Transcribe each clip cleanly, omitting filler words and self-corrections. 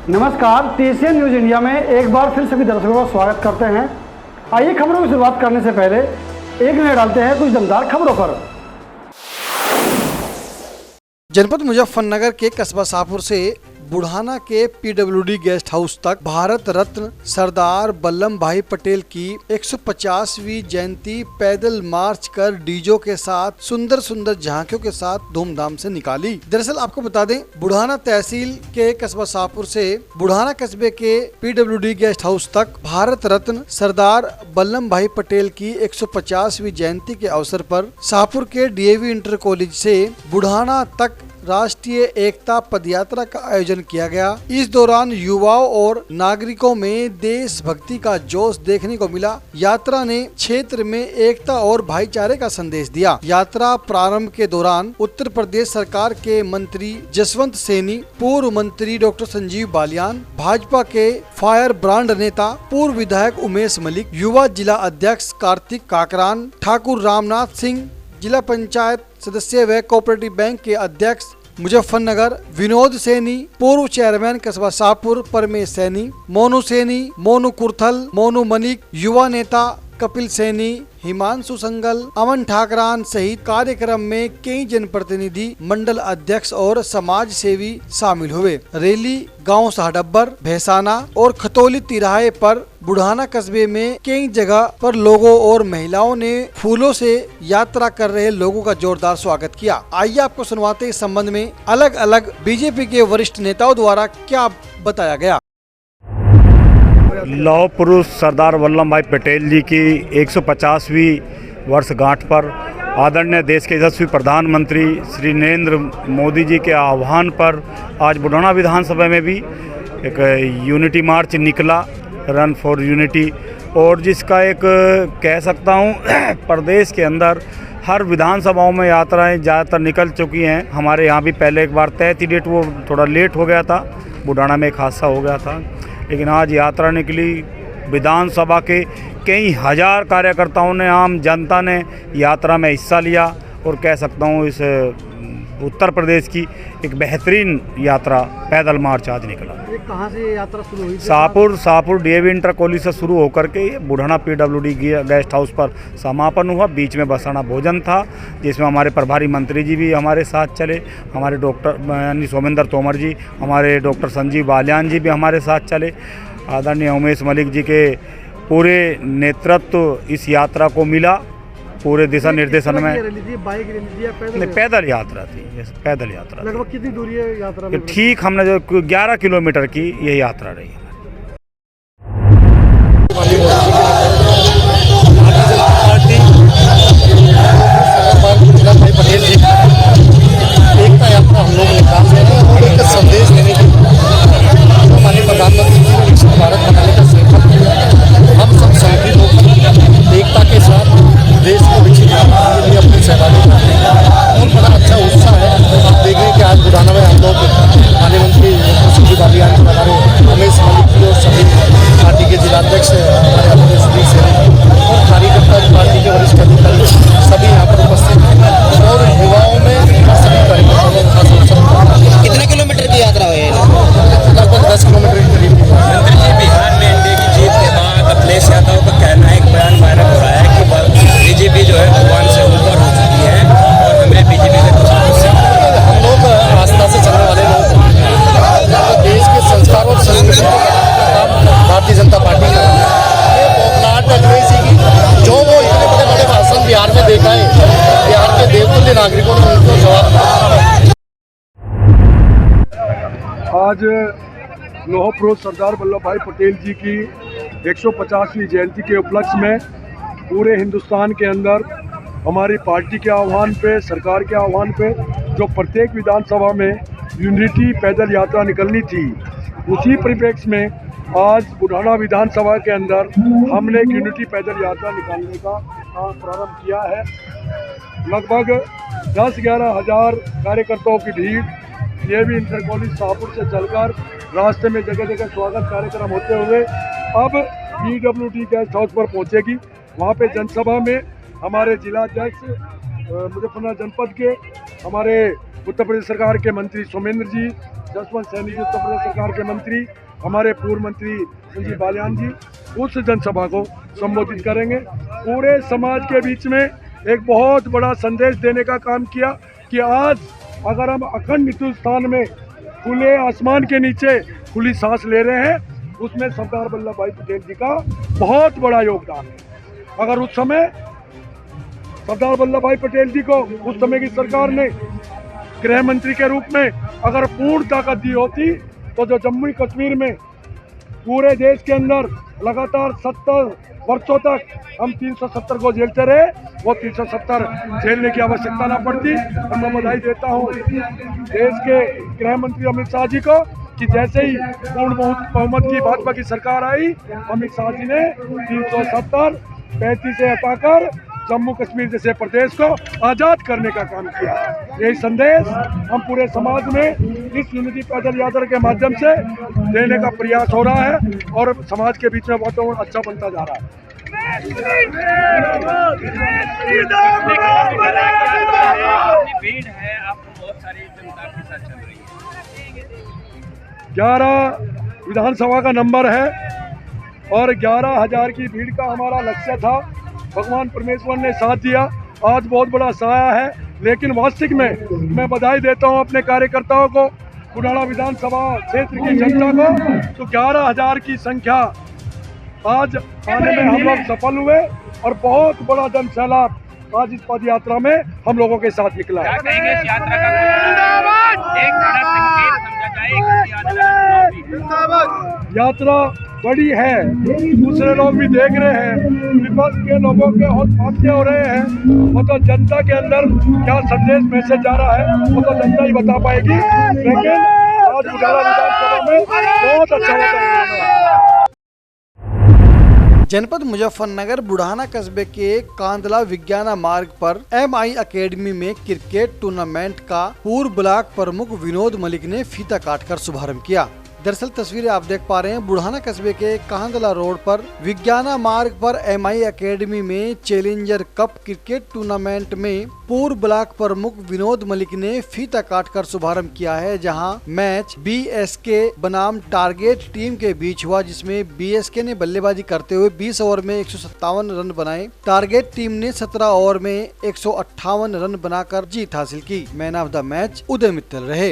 नमस्कार, TCN news India में एक बार फिर सभी दर्शकों का स्वागत करते हैं। आइए खबरों की शुरुआत करने से पहले एक नज़र डालते हैं कुछ दमदार खबरों पर। जनपद मुजफ्फरनगर के कस्बा शाहपुर से बुढ़ाना के PWD गेस्ट हाउस तक भारत रत्न सरदार वल्लभ भाई पटेल की 150वीं जयंती पैदल मार्च कर डीजो के साथ सुंदर सुंदर झांकियों के साथ धूमधाम से निकाली। दरअसल आपको बता दें, बुढ़ाना तहसील के कस्बा शाहपुर से बुढ़ाना कस्बे के PWD गेस्ट हाउस तक भारत रत्न सरदार वल्लभ भाई पटेल की 150वीं जयंती के अवसर पर शाहपुर के DAV इंटर कॉलेज से बुढ़ाना तक राष्ट्रीय एकता पदयात्रा का आयोजन किया गया। इस दौरान युवाओं और नागरिकों में देशभक्ति का जोश देखने को मिला। यात्रा ने क्षेत्र में एकता और भाईचारे का संदेश दिया। यात्रा प्रारंभ के दौरान उत्तर प्रदेश सरकार के मंत्री जसवंत सैनी, पूर्व मंत्री डॉक्टर संजीव बालियान, भाजपा के फायर ब्रांड नेता पूर्व विधायक उमेश मलिक, युवा जिला अध्यक्ष कार्तिक काकरान, ठाकुर रामनाथ सिंह, जिला पंचायत सदस्य व कोऑपरेटिव बैंक के अध्यक्ष मुजफ्फरनगर विनोद सैनी, पूर्व चेयरमैन कस्बा शाहपुर परमेश सैनी, मोनू सैनी, मोनू कुर्थल, मोनू मलिक, युवा नेता कपिल सैनी, हिमांशु संगल, अमन ठाकरान सहित कार्यक्रम में कई जनप्रतिनिधि, मंडल अध्यक्ष और समाज सेवी शामिल हुए। रैली गांव साहडब्बर, भैसाना और खतौली तिराहे पर बुढ़ाना कस्बे में कई जगह पर लोगों और महिलाओं ने फूलों से यात्रा कर रहे लोगों का जोरदार स्वागत किया। आइए आपको सुनवाते इस संबंध में अलग अलग बीजेपी के वरिष्ठ नेताओं द्वारा क्या बताया गया। लौह पुरुष सरदार वल्लभ भाई पटेल जी की 150वीं वर्षगांठ पर आदरणीय देश के यशस्वी प्रधानमंत्री श्री नरेंद्र मोदी जी के आह्वान पर आज बुढ़ाना विधानसभा में भी एक यूनिटी मार्च निकला, रन फॉर यूनिटी, और जिसका एक कह सकता हूँ प्रदेश के अंदर हर विधानसभाओं में यात्राएं ज़्यादातर निकल चुकी हैं। हमारे यहाँ भी पहले एक बार तय थी डेट, वो थोड़ा लेट हो गया था, बुढ़ाना में एक हादसा हो गया था, लेकिन आज यात्रा निकली। विधानसभा के कई हजार कार्यकर्ताओं ने, आम जनता ने यात्रा में हिस्सा लिया और कह सकता हूँ इस उत्तर प्रदेश की एक बेहतरीन यात्रा पैदल मार्च आज निकला। कहाँ से यात्रा शुरू हुई? शाहपुर DAV इंटर कॉलेज से शुरू होकर के बुढ़ाना PWD गेस्ट हाउस पर समापन हुआ। बीच में बसाना भोजन था, जिसमें हमारे प्रभारी मंत्री जी भी हमारे साथ चले, हमारे डॉक्टर यानी सोमेंद्र तोमर जी, हमारे डॉक्टर संजीव बालियान जी भी हमारे साथ चले। आदरणीय उमेश मलिक जी के पूरे नेतृत्व इस यात्रा को मिला। पूरे दिशा निर्देशन में बाइक रैली थी, पैदल यात्रा थी। पैदल यात्रा लगभग कितनी दूरी है यात्रा में? ठीक हमने जो 11 किलोमीटर की ये यात्रा रही। भाई पटेल जी एकता यात्रा हम लोग निकाल रहे हैं और एक संदेश देने की हमारे प्रधानमंत्री जी ने विकसित भारत बनाने का संकल्प किया। हम सब सहमत होकर एकता के साथ देश को विकसित बनाने के लिए अपनी सहभागिता करते हैं और बड़ा अच्छा उत्साह है। आप देख रहे हैं कि आज बुढ़ाना में हम लोग माननीय मंत्री संजीव बालियान, हमारे उमेश मलिक और सभी पार्टी के जिलाध्यक्ष हमारे अपने श्री सैनी और कार्यकर्ता पार्टी के वरिष्ठ अधिकारी सभी यहाँ पर उपस्थित हैं और युवाओं में सभी कार्यकर्ताओं में खास अवसर। कितने किलोमीटर की यात्रा हुई है? लगभग 10 किलोमीटर के करीब। मंत्री जी, बिहार में एनडीए की जीत के बाद अखिलेश यादव का कहना है, एक बयान वायरल हो रहा है कि बीजेपी जो है भगवान से ऊपर हो चुकी है और हमें बीजेपी से कुछ हम लोग आस्था से चलने वाले लोग देश के संस्कार और संस्कृति भारतीय जनता पार्टी का ये बौखलाहट अखिलेश जी की जो वो इतने बड़े बड़े भाषण बिहार में देखा है, बिहार के देवतुल्य नागरिकों ने उनको जवाब दिया। आज लौह पुरुष सरदार वल्लभ भाई पटेल जी की 150वीं जयंती के उपलक्ष्य में पूरे हिंदुस्तान के अंदर हमारी पार्टी के आह्वान पे, सरकार के आह्वान पे जो प्रत्येक विधानसभा में यूनिटी पैदल यात्रा निकलनी थी, उसी परिप्रेक्ष्य में आज बुढ़ाना विधानसभा के अंदर हमने एक यूनिटी पैदल यात्रा निकालने का प्रारंभ किया है। लगभग 10-11 हज़ार कार्यकर्ताओं की भीड़ DAV इंटर कॉलेज शाहपुर से चलकर रास्ते में जगह जगह स्वागत कार्यक्रम होते हुए अब PWD गेस्ट हाउस पर पहुंचेगी। वहां पे जनसभा में हमारे जिलाध्यक्ष मुजफ्फरनगर जनपद के, हमारे उत्तर प्रदेश सरकार के मंत्री सोमेंद्र जी, जसवंत सैनी जी, उत्तर प्रदेश सरकार के मंत्री, हमारे पूर्व मंत्री संजीव बालियान जी उस जनसभा को संबोधित करेंगे। पूरे समाज के बीच में एक बहुत बड़ा संदेश देने का काम किया कि आज अगर हम अखंड हिंदुस्तान में खुले आसमान के नीचे खुली सांस ले रहे हैं, उसमें सरदार वल्लभ भाई पटेल जी का बहुत बड़ा योगदान है। अगर उस समय सरदार वल्लभ भाई पटेल जी को उस समय की सरकार ने गृह मंत्री के रूप में अगर पूर्ण ताकत दी होती, तो जो जम्मू कश्मीर में पूरे देश के अंदर लगातार 70 वर्षों तक हम 370 को झेलते रहे, वो 370 झेलने की आवश्यकता ना पड़ती। और मैं बधाई देता हूँ देश के गृह मंत्री अमित शाह जी को कि जैसे ही पूर्ण बहुमत की भाजपा की सरकार आई, अमित शाह जी ने 370 35 से हटाकर जम्मू कश्मीर जैसे प्रदेश को आज़ाद करने का काम किया। यही संदेश हम पूरे समाज में इस यूनिटी पैदल यात्रा के माध्यम से देने का प्रयास हो रहा है और समाज के बीच में वातावरण अच्छा बनता जा रहा है। भीड़ है, आप बहुत सारी जनता के साथ चल रही है। 11 विधानसभा का नंबर है और 11,000 की भीड़ का हमारा लक्ष्य था। भगवान परमेश्वर ने साथ दिया, आज बहुत बड़ा सहारा है। लेकिन वास्तविक में मैं बधाई देता हूं अपने कार्यकर्ताओं को, बुढ़ाना विधानसभा क्षेत्र की जनता को। तो 11,000 की संख्या आज आने में हम लोग सफल हुए और बहुत बड़ा जन सैलाब आज इस पद यात्रा में हम लोगों के साथ निकला है। यात्रा बड़ी है, दूसरे लोग भी देख रहे हैं, विपक्ष के लोगों के हौसले हो रहे हैं, वो तो जनता के अंदर क्या संदेश मैसेज जा रहा है वो तो जनता ही बता पाएगी। लेकिन आज बुढ़ाना विधानसभा में बहुत अच्छा वातावरण है। जनपद मुजफ्फरनगर बुढ़ाना कस्बे के कांदला विज्ञाना मार्ग पर MI अकेडमी में क्रिकेट टूर्नामेंट का पूर्व ब्लॉक प्रमुख विनोद मलिक ने फीता काटकर शुभारंभ किया। दरअसल तस्वीरें आप देख पा रहे हैं, बुढ़ाना कस्बे के कांदला रोड पर विज्ञाना मार्ग पर MI अकेडमी में चैलेंजर कप क्रिकेट टूर्नामेंट में पूर्व ब्लॉक प्रमुख विनोद मलिक ने फीता काटकर शुभारंभ किया है, जहां मैच BSK बनाम टारगेट टीम के बीच हुआ, जिसमें BSK ने बल्लेबाजी करते हुए 20 ओवर में 157 रन बनाए। टारगेट टीम ने 17 ओवर में 158 रन बनाकर जीत हासिल की। मैन ऑफ द मैच उदय मित्तल रहे।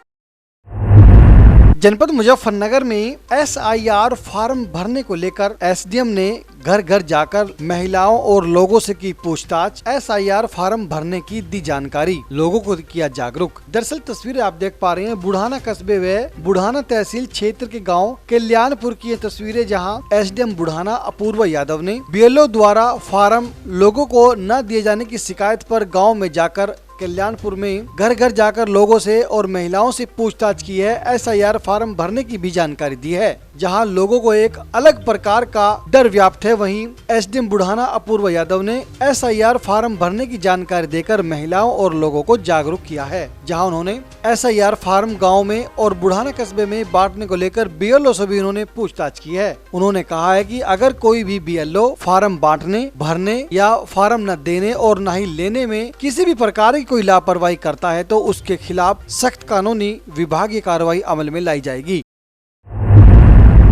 जनपद मुजफ्फरनगर में SIR फॉर्म भरने को लेकर SDM ने घर घर जाकर महिलाओं और लोगों से की पूछताछ। SIR फॉर्म भरने की दी जानकारी, लोगों को किया जागरूक। दरअसल तस्वीरें आप देख पा रहे हैं, बुढ़ाना कस्बे व बुढ़ाना तहसील क्षेत्र के गांव कल्याणपुर की तस्वीरें, जहां SDM बुढ़ाना अपूर्व यादव ने BLO द्वारा फॉर्म लोगों को न दिए जाने की शिकायत पर गाँव में जाकर कल्याणपुर में घर घर जाकर लोगों से और महिलाओं से पूछताछ की है। SIR फॉर्म भरने की भी जानकारी दी है, जहां लोगों को एक अलग प्रकार का डर व्याप्त है। वहीं SDM बुढ़ाना अपूर्व यादव ने SIR फॉर्म भरने की जानकारी देकर महिलाओं और लोगों को जागरूक किया है, जहां उन्होंने SIR फॉर्म गांव में और बुढ़ाना कस्बे में बांटने को लेकर BLO से भी उन्होंने पूछताछ की है। उन्होंने कहा है कि अगर कोई भी BLO फॉर्म बांटने, भरने या फॉर्म न देने और न ही लेने में किसी भी प्रकार की कोई लापरवाही करता है तो उसके खिलाफ सख्त कानूनी विभागीय कार्रवाई अमल में लाई जाएगी।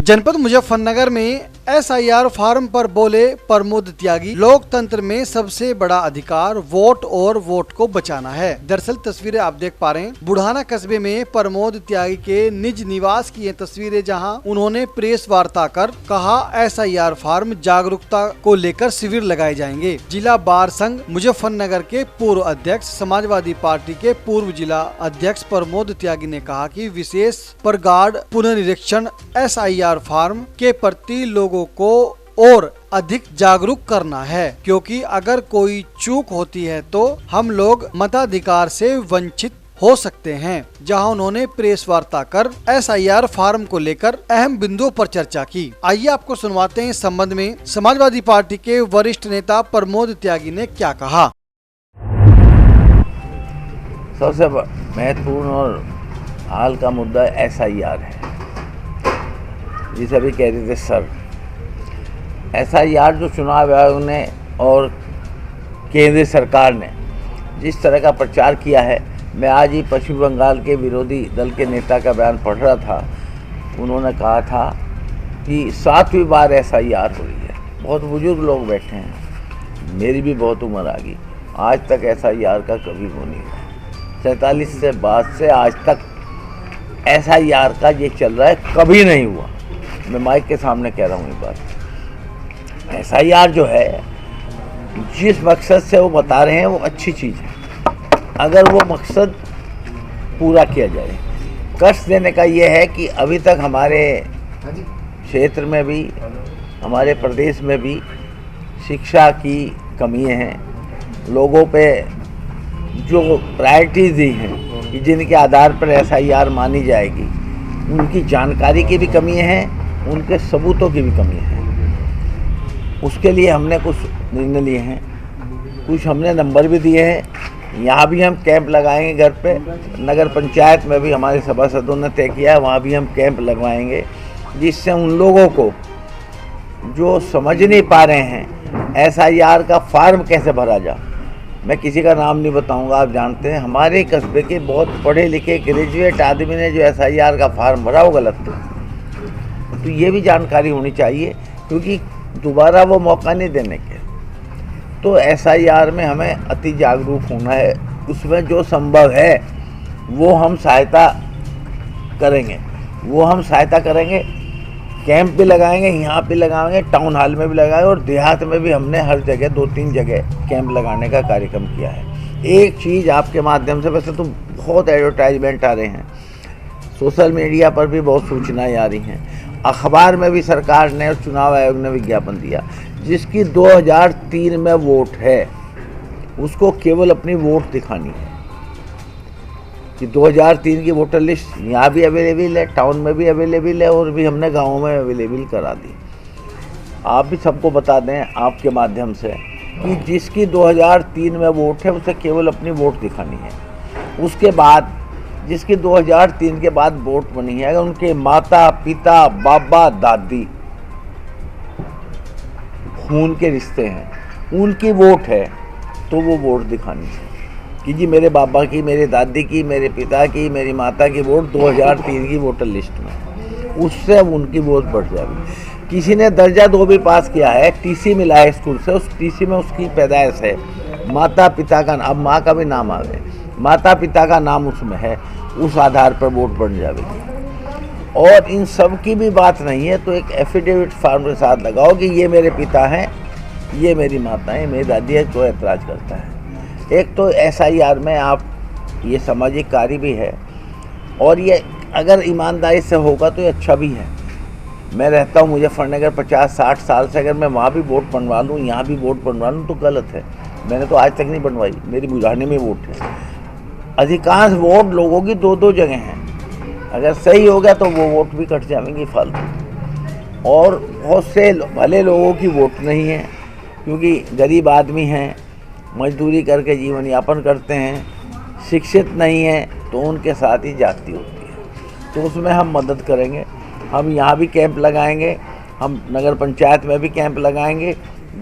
जनपद मुजफ्फरनगर में SIR फॉर्म पर बोले प्रमोद त्यागी, लोकतंत्र में सबसे बड़ा अधिकार वोट और वोट को बचाना है। दरअसल तस्वीरें आप देख पा रहे हैं, बुढ़ाना कस्बे में प्रमोद त्यागी के निज निवास की ये तस्वीरें, जहां उन्होंने प्रेस वार्ता कर कहा SIR फॉर्म जागरूकता को लेकर शिविर लगाए जाएंगे। जिला बार संघ मुजफ्फरनगर के पूर्व अध्यक्ष, समाजवादी पार्टी के पूर्व जिला अध्यक्ष प्रमोद त्यागी ने कहा कि विशेष प्रगाढ़ पुनर्निरीक्षण SIR फॉर्म के प्रति लोगों को और अधिक जागरूक करना है, क्योंकि अगर कोई चूक होती है तो हम लोग मताधिकार से वंचित हो सकते हैं। जहां उन्होंने प्रेस वार्ता कर SIR फॉर्म को लेकर अहम बिंदुओं पर चर्चा की। आइए आपको सुनवाते हैं इस संबंध में समाजवादी पार्टी के वरिष्ठ नेता प्रमोद त्यागी ने क्या कहा। सबसे महत्वपूर्ण और हाल का मुद्दा SIR है, जिसे अभी कह रहे थे सर। SIR जो चुनाव आयोग ने और केंद्र सरकार ने जिस तरह का प्रचार किया है, मैं आज ही पश्चिम बंगाल के विरोधी दल के नेता का बयान पढ़ रहा था। उन्होंने कहा था कि 7वीं बार SIR हो रही है। बहुत बुजुर्ग लोग बैठे हैं, मेरी भी बहुत उम्र आ गई, आज तक SIR का कभी वो नहीं हुआ। 47 से बाद से आज तक SIR का ये चल रहा है, कभी नहीं हुआ। मैं माइक के सामने कह रहा हूँ ये बात। SIR जो है, जिस मकसद से वो बता रहे हैं वो अच्छी चीज़ है, अगर वो मकसद पूरा किया जाए। कष्ट देने का ये है कि अभी तक हमारे क्षेत्र में भी, हमारे प्रदेश में भी शिक्षा की कमी है। लोगों पे जो प्रायोरिटीज दी हैं कि जिनके आधार पर SIR मानी जाएगी, उनकी जानकारी की भी कमी है, उनके सबूतों की भी कमी है। उसके लिए हमने कुछ निर्णय लिए हैं, कुछ हमने नंबर भी दिए हैं। यहाँ भी हम कैंप लगाएंगे, घर पे नगर पंचायत में भी हमारे सभासदों ने तय किया है, वहाँ भी हम कैंप लगवाएंगे, जिससे उन लोगों को जो समझ नहीं पा रहे हैं SIR का फॉर्म कैसे भरा जा। मैं किसी का नाम नहीं बताऊंगा, आप जानते हैं हमारे कस्बे के बहुत पढ़े लिखे ग्रेजुएट आदमी ने जो SIR का फॉर्म भरा वो गलत था। तो ये भी जानकारी होनी चाहिए, क्योंकि दोबारा वो मौका नहीं देने के। तो SIR में हमें अति जागरूक होना है, उसमें जो संभव है वो हम सहायता करेंगे। कैंप भी लगाएंगे, यहाँ पे लगाएंगे, टाउन हॉल में भी लगाएंगे, और देहात में भी हमने हर जगह 2-3 जगह कैंप लगाने का कार्यक्रम किया है। एक चीज़ आपके माध्यम से, वैसे तो बहुत एडवर्टाइजमेंट आ रहे हैं, सोशल मीडिया पर भी बहुत सूचनाएं आ रही हैं, अखबार में भी सरकार ने और चुनाव आयोग ने विज्ञापन दिया। जिसकी 2003 में वोट है उसको केवल अपनी वोट दिखानी है कि 2003 की वोटर लिस्ट यहाँ भी अवेलेबल है, टाउन में भी अवेलेबल है, और भी हमने गाँव में अवेलेबल करा दी। आप भी सबको बता दें आपके माध्यम से कि जिसकी 2003 में वोट है उसे केवल अपनी वोट दिखानी है। उसके बाद जिसकी 2003 के बाद वोट बनी है, अगर उनके माता पिता बाबा दादी खून के रिश्ते हैं, उनकी वोट है, तो वो वोट दिखानी है कि जी मेरे बाबा की, मेरे दादी की, मेरे पिता की, मेरी माता की वोट 2003 की वोटर लिस्ट में, उससे उनकी वोट बढ़ जाएगी। किसी ने दर्जा 2 भी पास किया है, TC मिला है स्कूल से, उस TC में उसकी पैदाइश है, माता पिता का, अब माँ का भी नाम आवे, माता पिता का नाम उसमें है, उस आधार पर वोट बढ़ जाएगी। और इन सब की भी बात नहीं है तो एक एफिडेविट फॉर्म के साथ लगाओ कि ये मेरे पिता हैं, ये मेरी माता है, मेरी दादी है, कोई ऐतराज़ करता है। एक तो SIR में आप ये सामाजिक कार्य भी है, और ये अगर ईमानदारी से होगा तो ये अच्छा भी है। मैं रहता हूँ मुजफ्फरनगर 50-60 साल से, अगर मैं वहाँ भी वोट बनवा लूँ, यहाँ भी वोट बनवा लूँ तो गलत है। मैंने तो आज तक नहीं बनवाई, मेरी बुझाने में वोट है। अधिकांश वोट लोगों की 2-2 जगह हैं, अगर सही हो गया तो वो वोट भी कट जाएंगी फालतू। और बहुत से भले लोगों की वोट नहीं है, क्योंकि गरीब आदमी हैं, मजदूरी करके जीवन यापन करते हैं, शिक्षित नहीं हैं, तो उनके साथ ही जाती होती है। तो उसमें हम मदद करेंगे। हम यहाँ भी कैंप लगाएंगे, हम नगर पंचायत में भी कैंप लगाएंगे,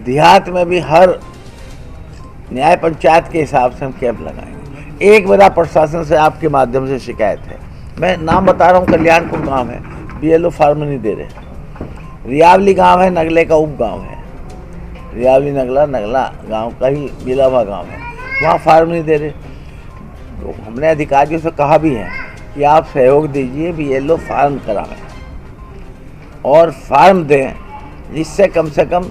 देहात में भी हर न्याय पंचायत के हिसाब से हम कैंप लगाएंगे। एक मेरा प्रशासन से आपके माध्यम से शिकायत है, मैं नाम बता रहा हूँ, कल्याणपुर गांव है, BLO फॉर्म नहीं दे रहे। रियावली गांव है, नगले का उप गांव है, रियावली नगला गांव का ही बिलावा गांव है, वहाँ फॉर्म नहीं दे रहे। तो हमने अधिकारियों से कहा भी है कि आप सहयोग दीजिए, BLO फॉर्म करावें और फॉर्म दें, जिससे कम से कम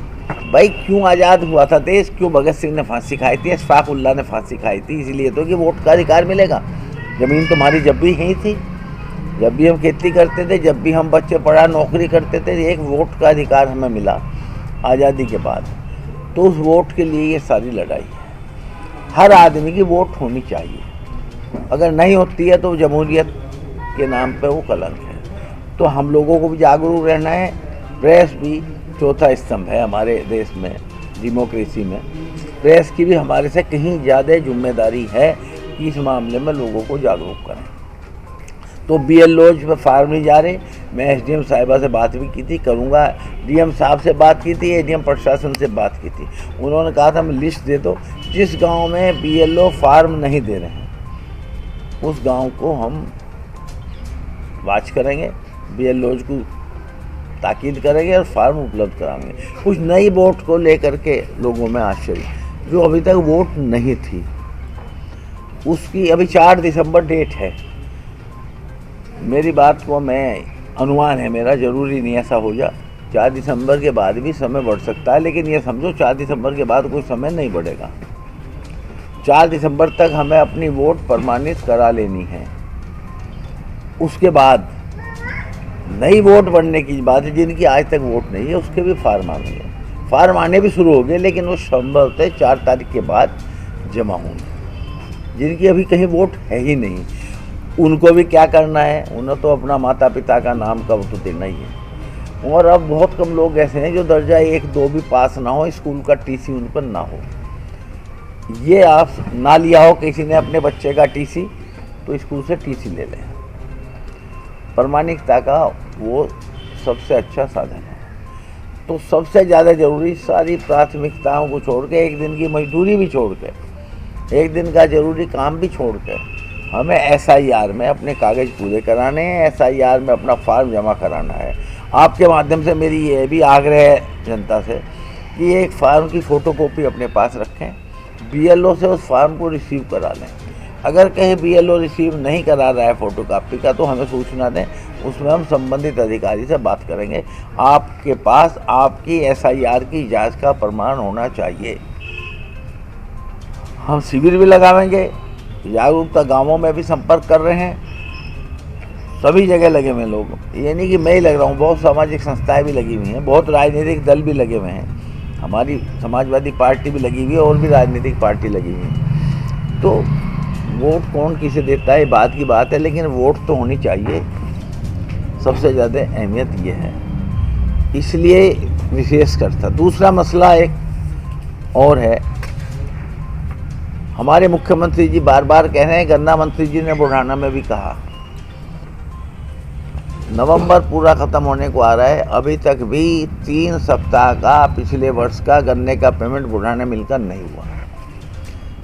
भाई क्यों आज़ाद हुआ था देश, क्यों भगत सिंह ने फांसी खाई थी, अशफाक उल्लाह ने फांसी खाई थी, इसलिए तो कि वोट का अधिकार मिलेगा। ज़मीन तुम्हारी जब भी यहीं थी, जब भी हम खेती करते थे, जब भी हम बच्चे पढ़ा नौकरी करते थे, एक वोट का अधिकार हमें मिला आज़ादी के बाद। तो उस वोट के लिए ये सारी लड़ाई है। हर आदमी की वोट होनी चाहिए, अगर नहीं होती है तो जमहूरियत के नाम पे वो कलंक है। तो हम लोगों को भी जागरूक रहना है। प्रेस भी चौथा स्तंभ है हमारे देश में, डेमोक्रेसी में। प्रेस की भी हमारे से कहीं ज़्यादा जिम्मेदारी है कि इस मामले में लोगों को जागरूक करें। तो BLOज पे फॉर्म नहीं जा रहे। मैं SDM साहिबा से बात भी की थी, करूँगा, DM साहब से बात की थी, ADM प्रशासन से बात की थी। उन्होंने कहा था हमें लिस्ट दे दो जिस गांव में BLO फॉर्म नहीं दे रहे हैं, उस गांव को हम वाच करेंगे, BLOज को ताकीद करेंगे और फार्म उपलब्ध कराएंगे। कुछ नई वोट को लेकर के लोगों में आश्चर्य, जो अभी तक वोट नहीं थी, उसकी अभी 4 दिसंबर डेट है। मेरी बात को मैं अनुमान है मेरा, जरूरी नहीं ऐसा हो जा, 4 दिसंबर के बाद भी समय बढ़ सकता है, लेकिन ये समझो 4 दिसंबर के बाद कोई समय नहीं बढ़ेगा। 4 दिसंबर तक हमें अपनी वोट प्रमाणित करा लेनी है। उसके बाद नई वोट बनने की बात है, जिनकी आज तक वोट नहीं है उसके भी फार्म आएंगे, फार्म आने भी शुरू हो गए, लेकिन वो संभवतः 4 तारीख के बाद जमा होंगे। जिनकी अभी कहीं वोट है ही नहीं, उनको भी क्या करना है, उन्हें तो अपना माता पिता का नाम का वो तो देना ही है। और अब बहुत कम लोग ऐसे हैं जो दर्जा 1-2 भी पास ना हो, स्कूल का TC उन पर ना हो। ये आप ना लिया हो किसी ने अपने बच्चे का TC, तो स्कूल से TC ले लें। प्रमाणिकता का वो सबसे अच्छा साधन है। तो सबसे ज़्यादा ज़रूरी सारी प्राथमिकताओं को छोड़ के, एक दिन की मजदूरी भी छोड़ के, एक दिन का ज़रूरी काम भी छोड़ के, हमें SIR में अपने कागज़ पूरे कराने हैं, SIR में अपना फार्म जमा कराना है। आपके माध्यम से मेरी ये भी आग्रह है जनता से कि एक फार्म की फ़ोटोकॉपी अपने पास रखें, BLO से उस फार्म को रिसीव करा लें। अगर कहीं BLO रिसीव नहीं करा रहा है फ़ोटोकॉपी का, तो हमें सूचना दें, उसमें हम संबंधित अधिकारी से बात करेंगे। आपके पास आपकी SIR की जांच का प्रमाण होना चाहिए। हम शिविर भी लगाएंगे, जागरूकता गांवों में भी संपर्क कर रहे हैं, सभी जगह लगे हुए हैं लोग। ये नहीं कि मैं ही लग रहा हूँ, बहुत सामाजिक संस्थाएं भी लगी हुई हैं, बहुत राजनीतिक दल भी लगे हुए हैं, हमारी समाजवादी पार्टी भी लगी हुई है और भी राजनीतिक पार्टी लगी हुई है। तो वोट कौन किसे देता है बात की बात है, लेकिन वोट तो होनी चाहिए, सबसे ज़्यादा अहमियत ये है, इसलिए विशेषकर था। दूसरा मसला एक और है, हमारे मुख्यमंत्री जी बार बार कह रहे हैं, गन्ना मंत्री जी ने बुढ़ाना में भी कहा, नवंबर पूरा ख़त्म होने को आ रहा है, अभी तक भी 3 सप्ताह का पिछले वर्ष का गन्ने का पेमेंट बुढ़ाना मिल का नहीं हुआ।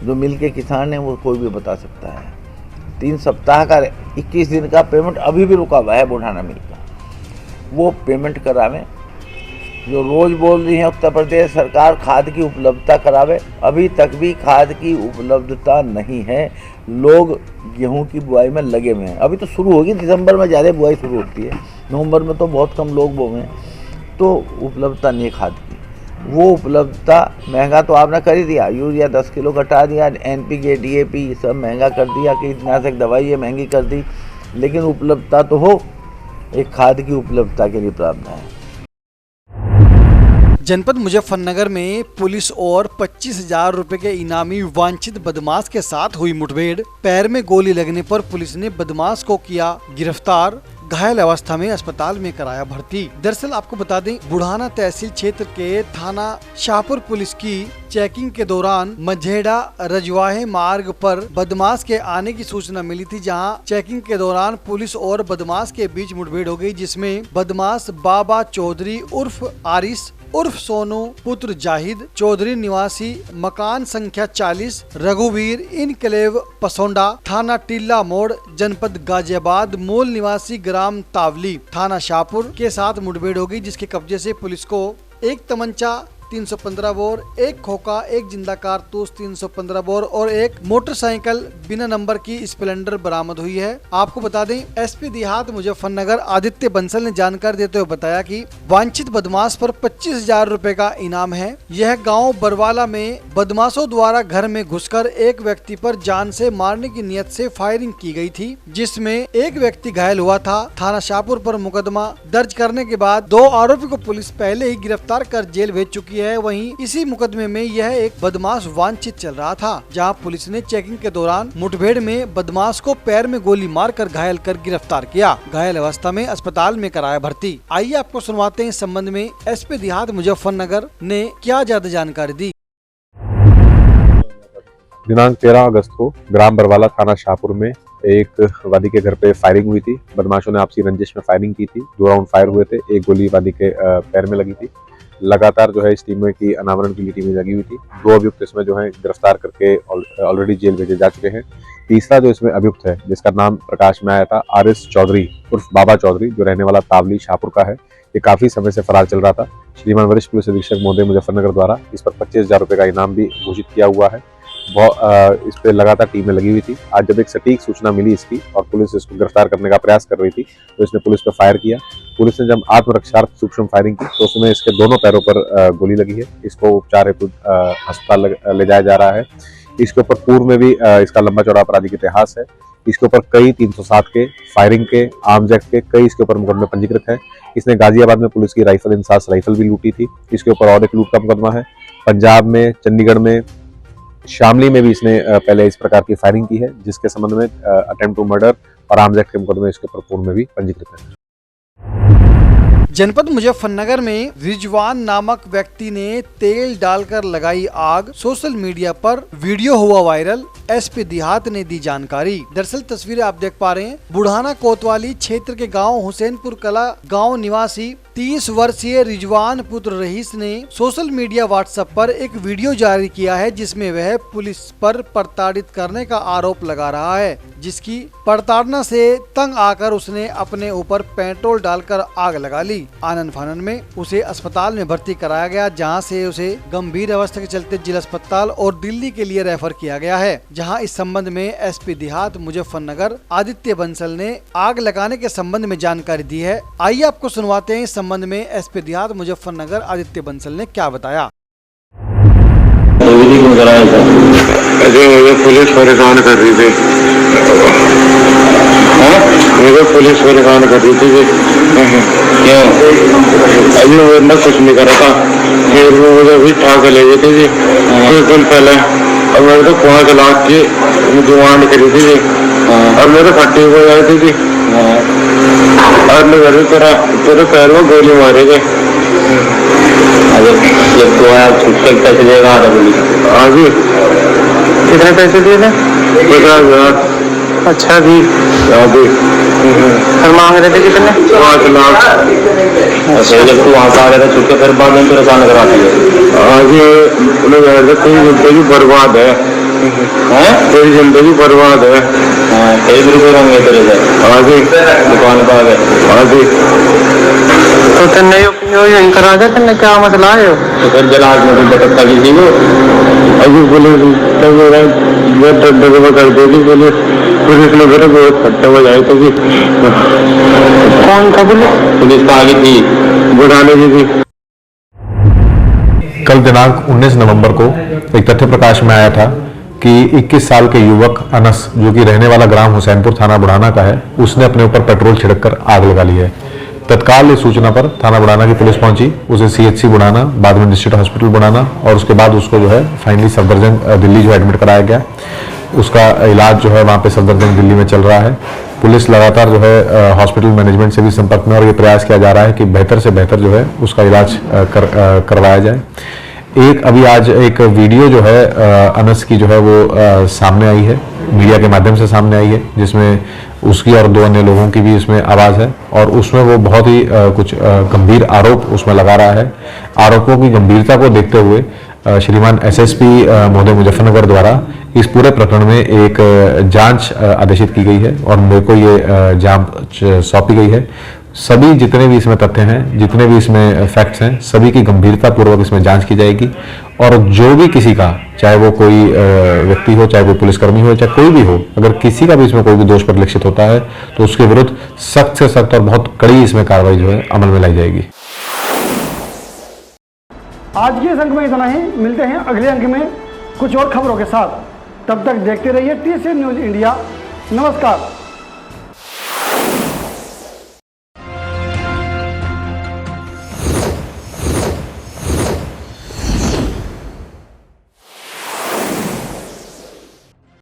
जो मिल के किसान हैं वो कोई भी बता सकता है, 3 सप्ताह का 21 दिन का पेमेंट अभी भी रुका हुआ है बुढ़ाना मिल का, वो पेमेंट करावें। जो रोज़ बोल रही है उत्तर प्रदेश सरकार खाद की उपलब्धता करावे, अभी तक भी खाद की उपलब्धता नहीं है। लोग गेहूं की बुआई में लगे हुए हैं, अभी तो शुरू होगी, दिसंबर में ज़्यादा बुआई शुरू होती है, नवंबर में तो बहुत कम लोग बोए हैं, तो उपलब्धता नहीं है खाद की। वो उपलब्धता, महंगा तो आपने कर ही दिया, यूरिया 10 किलो घटा दिया, NPK DAP सब महंगा कर दिया, कीटनाशक दवाई ये महंगी कर दी, लेकिन उपलब्धता तो हो, एक खाद की उपलब्धता के लिए प्रावधान है। जनपद मुजफ्फरनगर में पुलिस और 25,000 रुपए के इनामी वांछित बदमाश के साथ हुई मुठभेड़। पैर में गोली लगने पर पुलिस ने बदमाश को किया गिरफ्तार, घायल अवस्था में अस्पताल में कराया भर्ती। दरअसल आपको बता दें, बुढ़ाना तहसील क्षेत्र के थाना शाहपुर पुलिस की चेकिंग के दौरान मझेड़ा रजवाहे मार्ग पर बदमाश के आने की सूचना मिली थी, जहां चेकिंग के दौरान पुलिस और बदमाश के बीच मुठभेड़ हो गई, जिसमें बदमाश बाबा चौधरी उर्फ आरिस उर्फ सोनू पुत्र जाहिद चौधरी निवासी मकान संख्या 40 रघुवीर इनकलेव पसोंडा थाना टिल्ला मोड़ जनपद गाजियाबाद मूल निवासी ग्राम तावली थाना शाहपुर के साथ मुठभेड़ हो गई, जिसके कब्जे से पुलिस को एक तमंचा 315 बोर, एक खोखा, एक जिंदा कारतूस 315 बोर और एक मोटरसाइकिल बिना नंबर की स्प्लेंडर बरामद हुई है। आपको बता दें, SP देहात मुजफ्फरनगर आदित्य बंसल ने जानकारी देते हुए बताया कि वांछित बदमाश पर 25,000 रुपए का इनाम है। यह गांव बरवाला में बदमाशों द्वारा घर में घुसकर एक व्यक्ति पर जान से मारने की नियत से फायरिंग की गई थी, जिसमें एक व्यक्ति घायल हुआ था। थाना शाहपुर पर मुकदमा दर्ज करने के बाद 2 आरोपी को पुलिस पहले ही गिरफ्तार कर जेल भेज चुकी है। वहीं इसी मुकदमे में यह एक बदमाश वांछित चल रहा था, जहां पुलिस ने चेकिंग के दौरान मुठभेड़ में बदमाश को पैर में गोली मारकर घायल कर गिरफ्तार किया। घायल अवस्था में अस्पताल में कराया भर्ती। आइए आपको सुनवाते हैं इस संबंध में SP देहात मुजफ्फरनगर ने क्या ज्यादा जानकारी दी। दिनांक 13 अगस्त को ग्राम बरवाला थाना शाहपुर में एक वादी के घर पे फायरिंग हुई थी। बदमाशों ने आपसी रंजिश में फायरिंग की थी। 2 राउंड फायर हुए थे, एक गोली वादी के पैर में लगी थी, लगातार जो है इस टीम की अनावरण के लिए टीमें लगी हुई थी। 2 अभियुक्त इसमें जो है गिरफ्तार करके ऑलरेडी जेल भेजे जा चुके हैं। तीसरा जो इसमें अभियुक्त है, जिसका नाम प्रकाश में आया था, RS चौधरी उर्फ बाबा चौधरी, जो रहने वाला तावली शाहपुर का है, ये काफी समय से फरार चल रहा था। श्रीमान वरिष्ठ पुलिस अधीक्षक महोदय मुजफ्फरनगर द्वारा इस पर 25,000 रुपए का इनाम भी घोषित किया हुआ है। इस पे लगातार टीमें लगी हुई थी। आज जब एक सटीक सूचना मिली इसकी और पुलिस इसको गिरफ्तार करने का प्रयास कर रही थी, तो इसने पुलिस पर फायर किया। पुलिस ने जब आत्मरक्षार्थ सूक्ष्म फायरिंग की तो उसमें इसके दोनों पैरों पर गोली लगी है। इसको उपचार हेतु अस्पताल ले जाया जा रहा है। इसके ऊपर पूर्व में भी इसका लंबा चौड़ा आपराधिक इतिहास है। इसके ऊपर कई 307 के, फायरिंग के, आर्म्स एक्ट के कई इसके ऊपर मुकदमे पंजीकृत है। इसने गाजियाबाद में पुलिस की राइफल इंसास राइफल भी लूटी थी। इसके ऊपर और एक लूट का मुकदमा है। पंजाब में, चंडीगढ़ में, शामली में भी इसने पहले इस प्रकार की फायरिंग की है, जिसके संबंध में अटेम्प्ट टू मर्डर और आर्म्स एक्ट के मुकदमे इसके ऊपर पूर्व में भी पंजीकृत है। जनपद मुजफ्फरनगर में रिजवान नामक व्यक्ति ने तेल डालकर लगाई आग। सोशल मीडिया पर वीडियो हुआ वायरल। SP देहात ने दी जानकारी। दरअसल तस्वीरें आप देख पा रहे हैं। बुढ़ाना कोतवाली क्षेत्र के गांव हुसैनपुर कला गांव निवासी 30 वर्षीय रिजवान पुत्र रईस ने सोशल मीडिया व्हाट्सएप पर एक वीडियो जारी किया है, जिसमें वह पुलिस पर प्रताड़ित करने का आरोप लगा रहा है, जिसकी प्रताड़ना से तंग आकर उसने अपने ऊपर पेट्रोल डालकर आग लगा ली। आनन फानन में उसे अस्पताल में भर्ती कराया गया, जहां से उसे गंभीर अवस्था के चलते जिला अस्पताल और दिल्ली के लिए रेफर किया गया है, जहां इस संबंध में SP देहात मुजफ्फरनगर आदित्य बंसल ने आग लगाने के संबंध में जानकारी दी है। आइए आपको सुनवाते हैं इस संबंध में SP देहात मुजफ्फरनगर आदित्य बंसल ने क्या बताया। मुझे पुलिस परेशान कर रही थी। मुझे पुलिस परेशान कर रही थी। क्यों? अभी मैं कुछ नहीं कर रहा था, फिर वो मुझे भी ठाक ले गई थी। कुछ दिन पहले और मेरे तो 5 लाख की डिमांड करी थी और मेरे फट्टी हो जाती थी और मेरे तेरे पैर में गोली मारेंगे। जब तो आया छुट्टी पैसे देगा आगे कितने पैसे दिए थे? 50,000। अच्छा जी। फिर मांग रहे थे कितने? 5 लाख। अच्छा, जब तू वहाँ से आ रहा था छुट्टी, फिर बाद में परेशान करा दिए। आगे तेरी जिंदगी बर्बाद है। तेरी जिंदगी बर्बाद है। तेरे रुपये होंगे तेरे से आगे दुकान पर आ गए आगे। तो तेने यही करा दे, तेने क्या मसला है? तो फिर जलाज में बटकता की थी वो अभी बोले कर देगी। बोले पुलिस ने मेरे बहुत खट्टे हो जाए तो कौन था? पुलिस तो आगे थी, बुढ़ाने की थी। कल दिनांक 19 नवंबर को एक तथ्य प्रकाश में आया था कि 21 साल के युवक अनस, जो कि रहने वाला ग्राम हुसैनपुर थाना बुढ़ाना का है, उसने अपने ऊपर पेट्रोल छिड़ककर आग लगा ली है। तत्काल इस सूचना पर थाना बुढ़ाना की पुलिस पहुंची, उसे CHC बुढ़ाना, बाद में डिस्ट्रिक्ट हॉस्पिटल बुढ़ाना और उसके बाद उसको जो है फाइनली सफदरजंग दिल्ली जो एडमिट कराया गया। उसका इलाज जो है वहाँ पे सफदरजंग दिल्ली में चल रहा है। पुलिस लगातार जो है हॉस्पिटल मैनेजमेंट से भी संपर्क में और ये प्रयास किया जा रहा है कि बेहतर से बेहतर जो है उसका इलाज करवाया जाए। अभी आज एक वीडियो जो है अनस की जो है वो सामने आई है, मीडिया के माध्यम से सामने आई है, जिसमें उसकी और 2 अन्य लोगों की भी इसमें आवाज़ है और उसमें वो बहुत ही कुछ गंभीर आरोप उसमें लगा रहा है। आरोपों की गंभीरता को देखते हुए श्रीमान SSP महोदय मुजफ्फरनगर द्वारा इस पूरे प्रकरण में एक जांच आदेशित की गई है और मेरे को ये जांच सौंपी गई है। सभी जितने भी इसमें तथ्य हैं, जितने भी इसमें फैक्ट्स हैं, सभी की गंभीरता पूर्वक इसमें जांच की जाएगी और जो भी किसी का, चाहे वो कोई व्यक्ति हो, चाहे वो पुलिसकर्मी हो, चाहे कोई भी हो, अगर किसी का भी इसमें कोई भी दोष परिलक्षित होता है तो उसके विरुद्ध सख्त से सख्त और बहुत कड़ी इसमें कार्रवाई जो है अमल में लाई जाएगी। आज के इस अंक में इतना ही। मिलते हैं अगले अंक में कुछ और खबरों के साथ। तब तक देखते रहिए TCN न्यूज़ इंडिया। नमस्कार।